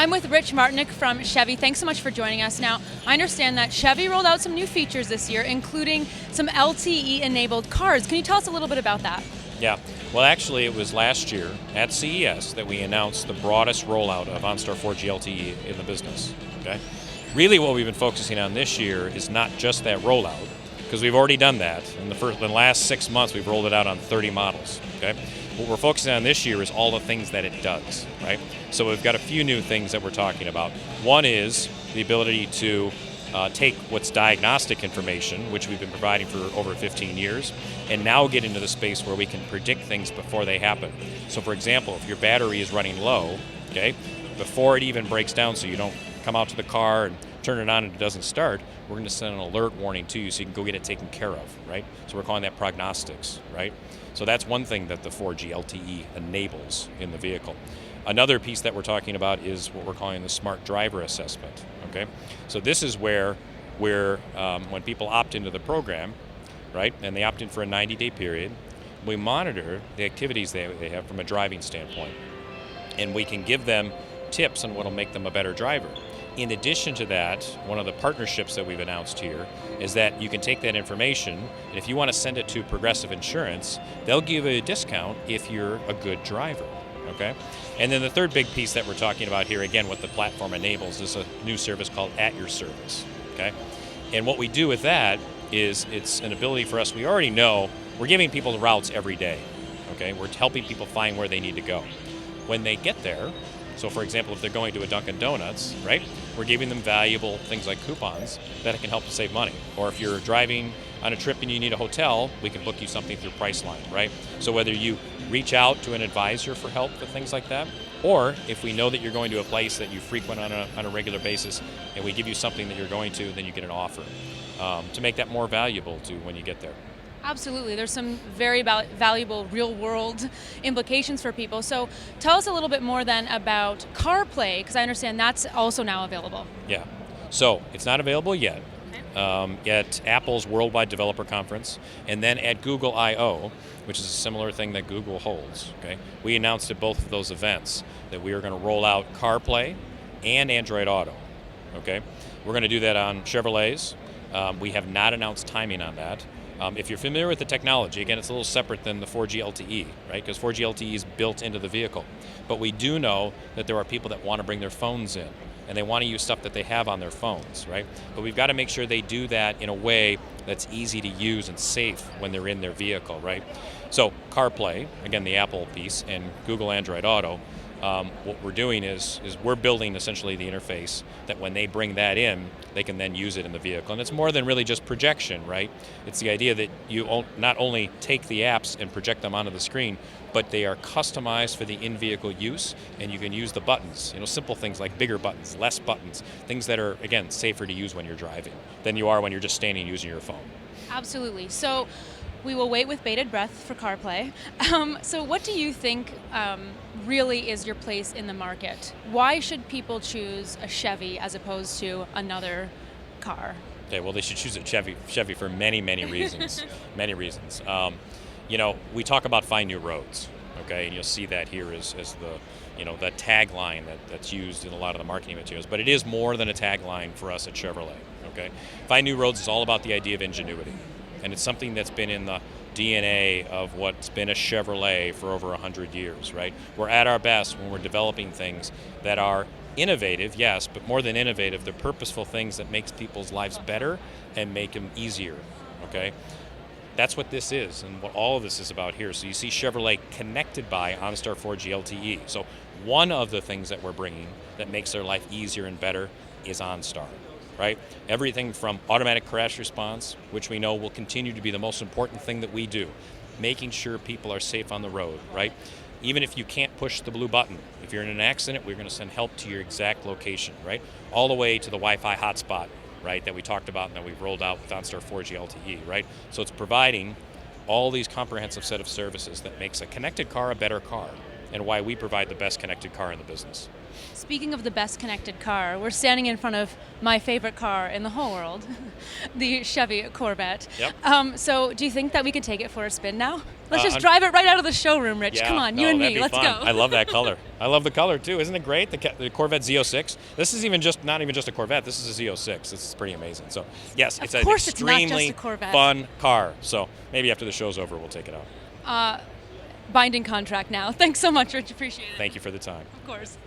I'm with Rich Martinek from Chevy. Thanks so much for joining us. Now, I understand that Chevy rolled out some new features this year, including some LTE-enabled cars. Can you tell us a little bit about that? Yeah, well actually it was last year at CES that we announced the broadest rollout of OnStar 4G LTE in the business, okay? Really what we've been focusing on this year is not just that rollout, because we've already done that. In the last 6 months we've rolled it out on 30 models, okay? What we're focusing on this year is all the things that it does, right? So we've got a few new things that we're talking about. One is the ability to take what's diagnostic information, which we've been providing for over 15 years, and now get into the space where we can predict things before they happen. So for example, if your battery is running low, okay, before it even breaks down, so you don't come out to the car and turn it on and it doesn't start, we're going to send an alert warning to you so you can go get it taken care of, right? So we're calling that prognostics, right? So that's one thing that the 4G LTE enables in the vehicle. Another piece that we're talking about is what we're calling the smart driver assessment, okay? So this is where when people opt into the program, right, and they opt in for a 90-day period, we monitor the activities they have from a driving standpoint, and we can give them tips on what will make them a better driver. In addition to that, one of the partnerships that we've announced here is that you can take that information, and if you want to send it to Progressive Insurance, they'll give you a discount if you're a good driver, okay? And then the third big piece that we're talking about here, again, what the platform enables, is a new service called At Your Service, okay? And what we do with that is it's an ability for us, we already know, we're giving people the routes every day, okay? We're helping people find where they need to go. When they get there, so for example, if they're going to a Dunkin' Donuts, right, we're giving them valuable things like coupons that can help to save money. Or if you're driving on a trip and you need a hotel, we can book you something through Priceline, right? So whether you reach out to an advisor for help with things like that, or if we know that you're going to a place that you frequent on a regular basis and we give you something that you're going to, then you get an offer to make that more valuable to when you get there. Absolutely. There's some very valuable real-world implications for people. So tell us a little bit more then about CarPlay, because I understand that's also now available. Yeah. So it's not available yet. At Apple's Worldwide Developer Conference, and then at Google I/O, which is a similar thing that Google holds. Okay, we announced at both of those events that we are going to roll out CarPlay and Android Auto. Okay, we're going to do that on Chevrolets. We have not announced timing on that. If you're familiar with the technology, again, it's a little separate than the 4G LTE, right? Because 4G LTE is built into the vehicle. But we do know that there are people that want to bring their phones in, and they want to use stuff that they have on their phones, right? But we've got to make sure they do that in a way that's easy to use and safe when they're in their vehicle, right? So CarPlay, again, the Apple piece, and Google Android Auto, what we're doing is we're building essentially the interface that when they bring that in, they can then use it in the vehicle. And it's more than really just projection, right? It's the idea that you not only take the apps and project them onto the screen, but they are customized for the in-vehicle use, and you can use the buttons, simple things like bigger buttons, less buttons, things that are, again, safer to use when you're driving than you are when you're just standing using your phone. Absolutely. So we will wait with bated breath for CarPlay. So what do you think really is your place in the market? Why should people choose a Chevy as opposed to another car? Okay, well, they should choose a Chevy for many, many reasons. Many reasons. We talk about find new roads, okay, and you'll see that here as the tagline that's used in a lot of the marketing materials. But it is more than a tagline for us at Chevrolet, okay? Find new roads is all about the idea of ingenuity. And it's something that's been in the DNA of what's been a Chevrolet for over 100 years, right? We're at our best when we're developing things that are innovative, yes, but more than innovative, they're purposeful things that makes people's lives better and make them easier, okay? That's what this is and what all of this is about here. So you see Chevrolet connected by OnStar 4G LTE. So one of the things that we're bringing that makes their life easier and better is OnStar. Right? Everything from automatic crash response, which we know will continue to be the most important thing that we do, making sure people are safe on the road, right? Even if you can't push the blue button, if you're in an accident, we're going to send help to your exact location, right? All the way to the Wi-Fi hotspot, right, that we talked about and that we've rolled out with OnStar 4G LTE, right? So it's providing all these comprehensive set of services that makes a connected car a better car, and why we provide the best connected car in the business. Speaking of the best connected car, we're standing in front of my favorite car in the whole world, the Chevy Corvette. Yep. So do you think that we can take it for a spin now? Let's just I'm- drive it right out of the showroom, Rich. Yeah, Come on, no, you and that'd me, be let's fun. go. I love that color. I love the color too. Isn't it great? The Corvette Z06. This is not even just a Corvette. This is a Z06. This is pretty amazing. So yes, it's an course it's not just extremely a Corvette. fun car. So maybe after the show's over, we'll take it out. Binding contract now. Thanks so much, Rich. Appreciate it. Thank you for the time. Of course.